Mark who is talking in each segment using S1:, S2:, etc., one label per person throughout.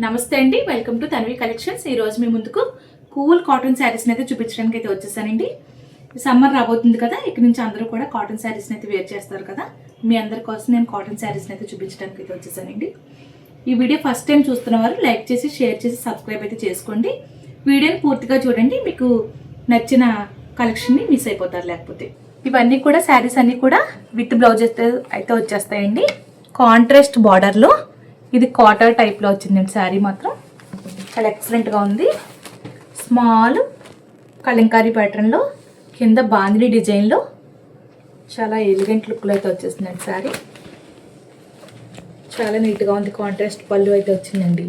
S1: నమస్తే అండి, welcome to Tanvi collections. ఈ రోజు మీ ముందుకు కూల్ కాటన్ శారీస్ అయితే చూపించడానికి అయితే వచ్చేసానండి. సమ్మర్ రాబోతుంది కదా, ఇక్కడ నుంచి అందరూ కూడా కాటన్ శారీస్ అయితే వేర్ చేస్తారు కదా. మీ అందరి కోసం నేను కాటన్ శారీస్ అయితే చూపించడానికి అయితే వచ్చేసానండి. ఈ వీడియో ఫస్ట్ టైం చూస్తున్న వారు లైక్ చేసి, షేర్ చేసి, సబ్స్క్రైబ్ అయితే చేసుకోండి. వీడియోని పూర్తిగా చూడండి, మీకు నచ్చిన కలెక్షన్ని మిస్ అయిపోతారు లేకపోతే. ఇవన్నీ కూడా శారీస్ అన్నీ కూడా విత్ బ్లౌజ్ అయితే వచ్చేస్తాయండి. కాంట్రాస్ట్ బార్డర్లో ఇది కాటర్ టైప్లో వచ్చిందండి. శారీ మాత్రం చాలా ఎక్సలెంట్గా ఉంది. స్మాల్ కలంకారీ ప్యాటర్న్లో కింద బాందిని డిజైన్లో చాలా ఎలిగెంట్ లుక్లో అయితే వచ్చేసిందండి. శారీ చాలా నీట్గా ఉంది. కాంట్రాస్ట్ పళ్ళు అయితే వచ్చిందండి.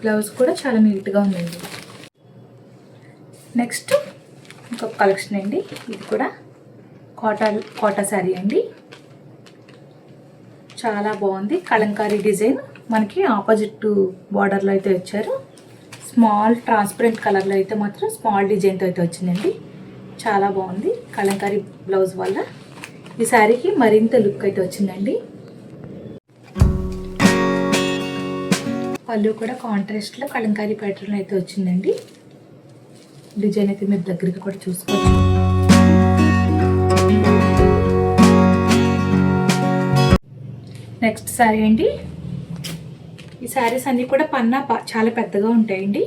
S1: బ్లౌజ్ కూడా చాలా నీట్గా ఉందండి. నెక్స్ట్ ఇంకొక కలెక్షన్ అండి. ఇది కూడా కోటా శారీ అండి. చాలా బాగుంది. కలంకారీ డిజైన్ మనకి ఆపోజిట్ బార్డర్లో అయితే వచ్చారు. స్మాల్ ట్రాన్స్పరెంట్ కలర్లో అయితే మాత్రం స్మాల్ డిజైన్తో అయితే వచ్చిందండి. చాలా బాగుంది. కలంకారీ బ్లౌజ్ వల్ల ఈ శారీకి మరింత లుక్ అయితే వచ్చిందండి. పళ్ళు కూడా కాంట్రాస్ట్లో కలంకారీ ప్యాటర్న్ అయితే వచ్చిందండి. డిజైన్ అయితే మీరు దగ్గరగా కూడా చూసుకోవచ్చు. నెక్స్ట్ శారీ అండి. ఈ శారీస్ అన్నీ కూడా పన్నా చాలా పెద్దగా ఉంటాయండి.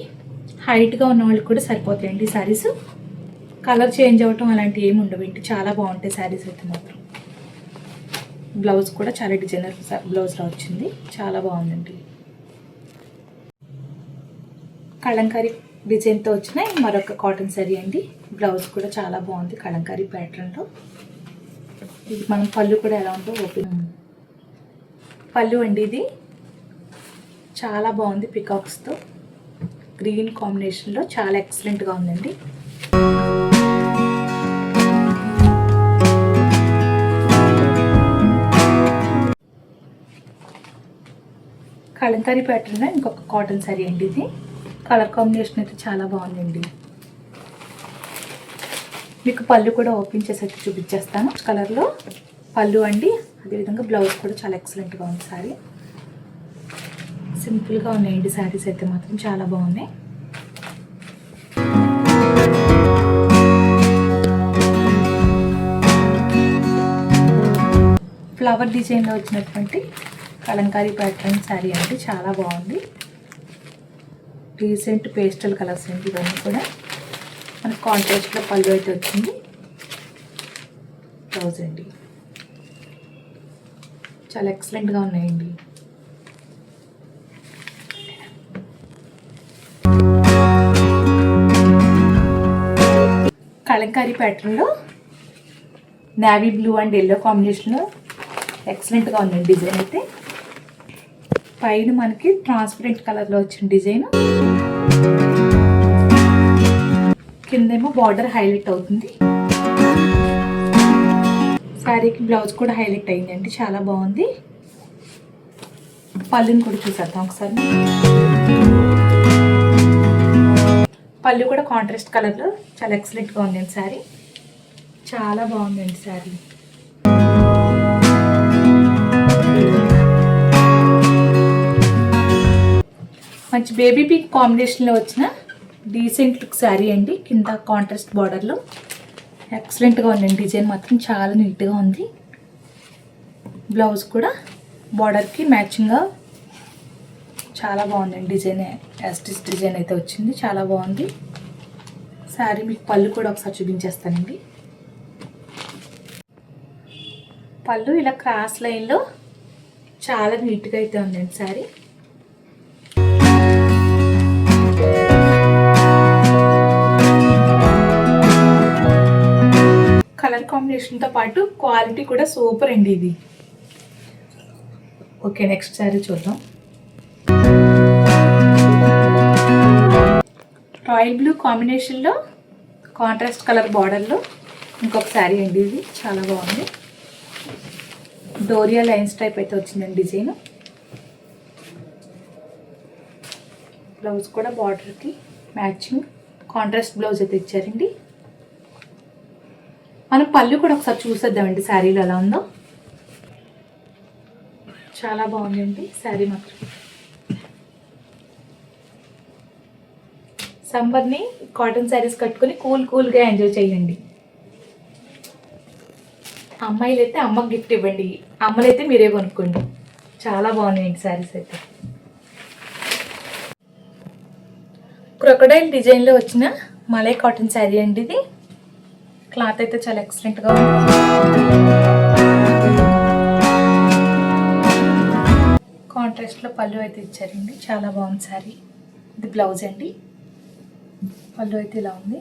S1: హైట్గా ఉన్న వాళ్ళకి కూడా సరిపోతాయండి. ఈ శారీస్ కలర్ చేంజ్ అవ్వటం అలాంటివి ఏమి ఉండవండి. చాలా బాగుంటాయి శారీస్ అయితే మాత్రం. బ్లౌజ్ కూడా చాలా డిజైనర్ బ్లౌజ్లో వచ్చింది. చాలా బాగుందండి. కలంకారీ డిజైన్తో వచ్చిన మరొక కాటన్ శారీ అండి. బ్లౌజ్ కూడా చాలా బాగుంది కలంకారీ ప్యాటర్న్లో. ఇది మనం పళ్ళు కూడా ఎలా ఉందో ఓపెన్ పళ్ళు అండి. ఇది చాలా బాగుంది. పికాక్స్తో గ్రీన్ కాంబినేషన్లో చాలా ఎక్సలెంట్గా ఉందండి. కలంకారీ ప్యాటర్న్ ఇంకొక కాటన్ శారీ అండి. ఇది కలర్ కాంబినేషన్ అయితే చాలా బాగుందండి. మీకు పళ్ళు కూడా ఓపెన్ చేసి అయితే చూపించేస్తాను. కలర్లో పళ్ళు అండి. అదేవిధంగా బ్లౌజ్ కూడా చాలా ఎక్సలెంట్గా ఉంది. శారీ సింపుల్గా ఉన్నాయండి. శారీస్ అయితే మాత్రం చాలా బాగున్నాయి. ఫ్లవర్ డిజైన్లో వచ్చినటువంటి కలంకారీ ప్యాటర్న్ శారీ అండి. చాలా బాగుంది. రీసెంట్ పేస్టల్ కలర్స్ అండి. ఇవన్నీ కూడా మనకు కాంట్రాస్ట్లో పళ్ళు అయితే వచ్చింది. బ్లౌజ్ అండి చాలా ఎక్సలెంట్గా ఉన్నాయండి. కలంకారీ ప్యాటర్న్లో నేవీ బ్లూ అండ్ ఎల్లో కాంబినేషన్లో ఎక్సలెంట్గా ఉందండి. డిజైన్ అయితే పైన మనకి ట్రాన్స్పరెంట్ కలర్లో వచ్చిన డిజైన్, కిందేమో బార్డర్ హైలైట్ అవుతుంది. శారీకి బ్లౌజ్ కూడా హైలైట్ అయిందండి. చాలా బాగుంది. పళ్ళుని కూడా చూసేద్దాం ఒకసారి. పళ్ళు కూడా కాంట్రాస్ట్ కలర్లో చాలా ఎక్సలెంట్గా ఉందండి. శారీ చాలా బాగుందండి. శారీ మంచి బేబీ పింక్ కాంబినేషన్లో వచ్చిన డీసెంట్ లుక్ శారీ అండి. కింద కాంట్రాస్ట్ బార్డర్లో ఎక్సలెంట్గా ఉందండి. డిజైన్ మాత్రం చాలా నీట్గా ఉంది. బ్లౌజ్ కూడా బార్డర్కి మ్యాచింగ్గా చాలా బాగుందండి. డిజైన్ యాస్టిస్ డిజైన్ అయితే వచ్చింది. చాలా బాగుంది శారీ. మీకు పళ్ళు కూడా ఒకసారి చూపించేస్తానండి. పళ్ళు ఇలా క్రాస్ లైన్లో చాలా నీట్గా అయితే ఉందండి శారీ. కలర్ కాంబినేషన్తో పాటు క్వాలిటీ కూడా సూపర్ అండి ఇది. ఓకే, నెక్స్ట్ శారీ చూద్దాం. రాయల్ బ్లూ కాంబినేషన్లో కాంట్రాస్ట్ కలర్ బార్డర్లో ఇంకొక శారీ అండి. ఇది చాలా బాగుంది. డోరియా లైన్స్ టైప్ అయితే వచ్చిందండి డిజైన్. బ్లౌజ్ కూడా బార్డర్కి మ్యాచింగ్ కాంట్రాస్ట్ బ్లౌజ్ అయితే ఇచ్చారండి. మనం పళ్ళు కూడా ఒకసారి చూసేద్దామండి శారీలో ఎలా ఉందో. చాలా బాగుందండి శారీ మాత్రం. సమ్మర్ని కాటన్ శారీస్ కట్టుకుని కూల్గా ఎంజాయ్ చేయండి. అమ్మాయిలు అయితే అమ్మకి గిఫ్ట్ ఇవ్వండి, అమ్మలైతే మీరే కొనుక్కోండి. చాలా బాగున్నాయండి శారీస్ అయితే. క్రొకడైల్ డిజైన్లో వచ్చిన మలై కాటన్ శారీ అండి ఇది. క్లాత్ అయితే చాలా ఎక్సలెంట్గా ఉంది. కాంట్రాస్ట్లో పళ్ళు అయితే ఇచ్చారండి, చాలా బాగుంది శారీ. ఇది బ్లౌజ్ అండి. పళ్ళు అయితే ఇలా ఉంది,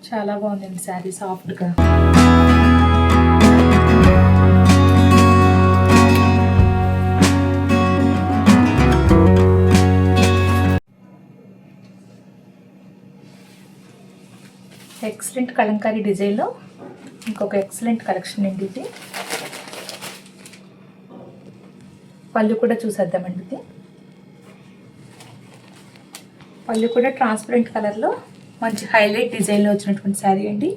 S1: చాలా బాగుందండి శారీ సాఫ్ట్గా. ఎక్సలెంట్ కలంకారీ డిజైన్లో ఇంకొక ఎక్సలెంట్ కలెక్షన్ అండి ఇది. పళ్ళు కూడా చూసేద్దామండి. ఇది పళ్ళు కూడా ట్రాన్స్పరెంట్ కలర్లో మంచి హైలైట్ డిజైన్లో వచ్చినటువంటి శారీ అండి.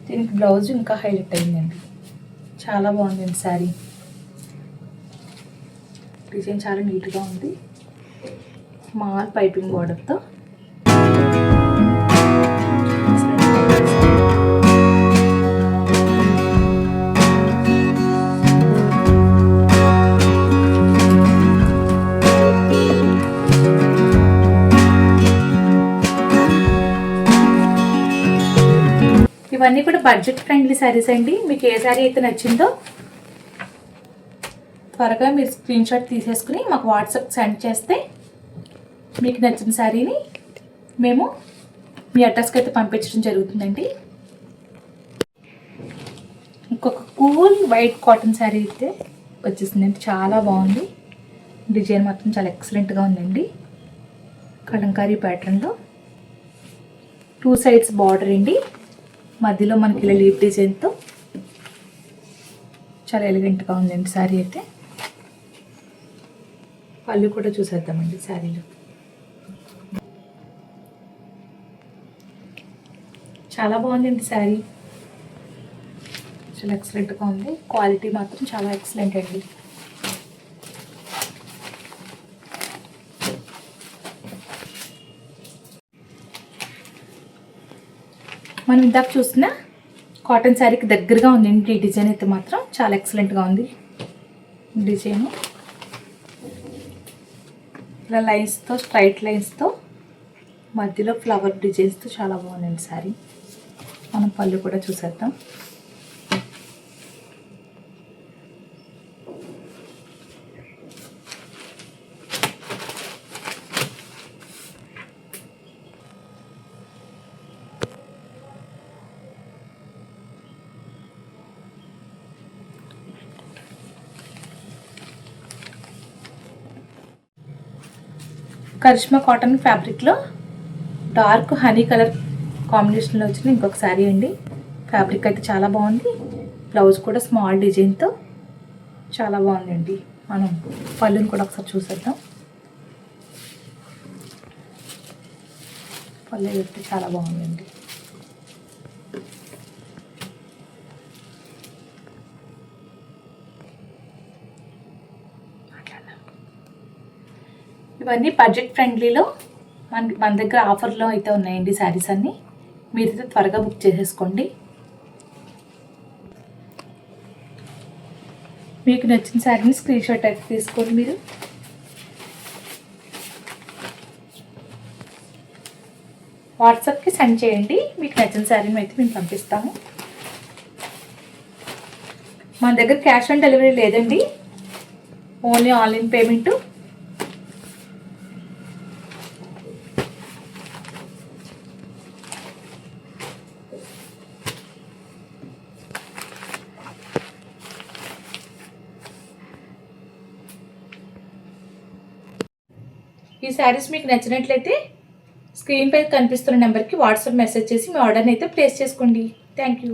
S1: దీనికి బ్లౌజ్ ఇంకా హైలైట్ అయిందండి, చాలా బాగుందండి శారీ. డిజైన్ చాలా నీట్గా ఉంది. స్మాల్ పైపింగ్ బార్డర్తో ఇవన్నీ కూడా బడ్జెట్ ఫ్రెండ్లీ శారీస్ అండి. మీకు ఏ శారీ అయితే నచ్చిందో త్వరగా మీరు స్క్రీన్ షాట్ తీసేసుకుని మాకు వాట్సాప్ సెండ్ చేస్తే మీకు నచ్చిన శారీని మేము మీ అడ్రస్కి అయితే పంపించడం జరుగుతుందండి. ఇంకొక కూల్ వైట్ కాటన్ శారీ అయితే వచ్చేసిందండి, చాలా బాగుంది. డిజైన్ మాత్రం చాలా ఎక్సలెంట్గా ఉందండి. కలంకారీ ప్యాటర్న్లో 2 సైడ్స్ బార్డర్ అండి. మధ్యలో మనకి ఇలా లీఫ్ డిజైన్తో చాలా ఎలిగెంట్గా ఉందండి శారీ అయితే. పళ్ళు కూడా చూసేద్దామండి శారీలో. చాలా బాగుందండి శారీ, చాలా ఎక్సలెంట్గా ఉంది. క్వాలిటీ మాత్రం చాలా ఎక్సలెంట్ అండి. మనం ఇందాక చూసిన కాటన్ శారీకి దగ్గరగా ఉందండి ఈ డిజైన్ అయితే మాత్రం చాలా ఎక్సలెంట్గా ఉంది. డిజైను ఇలా లైన్స్తో, స్ట్రైట్ లైన్స్తో, మధ్యలో ఫ్లవర్ డిజైన్స్తో చాలా బాగుందండి శారీ. మనం పళ్ళు కూడా చూసేద్దాం. కరిష్మా కాటన్ ఫ్యాబ్రిక్లో డార్క్ హనీ కలర్ కాంబినేషన్లో వచ్చిన ఇంకొక శారీ అండి. ఫ్యాబ్రిక్ అయితే చాలా బాగుంది. బ్లౌజ్ కూడా స్మాల్ డిజైన్తో చాలా బాగుందండి. మనం పళ్ళుని కూడా ఒకసారి చూసేద్దాం. పళ్ళు అయితే చాలా బాగుందండి. ఇవన్నీ బడ్జెట్ ఫ్రెండ్లీలో మన దగ్గర ఆఫర్లో అయితే ఉన్నాయండి శారీస్ అన్నీ. మీరైతే త్వరగా బుక్ చేసేసుకోండి. మీకు నచ్చిన శారీని స్క్రీన్ షాట్ అయితే తీసుకోండి. మీరు వాట్సాప్కి సెండ్ చేయండి. మీకు నచ్చిన శారీని అయితే మేము పంపిస్తాము. మన దగ్గర క్యాష్ ఆన్ డెలివరీ లేదండి, ఓన్లీ ఆన్లైన్ పేమెంటు. ఈ శారీస్ మీకు నచ్చినట్లయితే స్క్రీన్ పై కనిపిస్తున్న నెంబర్కి వాట్సాప్ మెసేజ్ చేసి మీ ఆర్డర్ని అయితే ప్లేస్ చేసుకోండి. Thank you.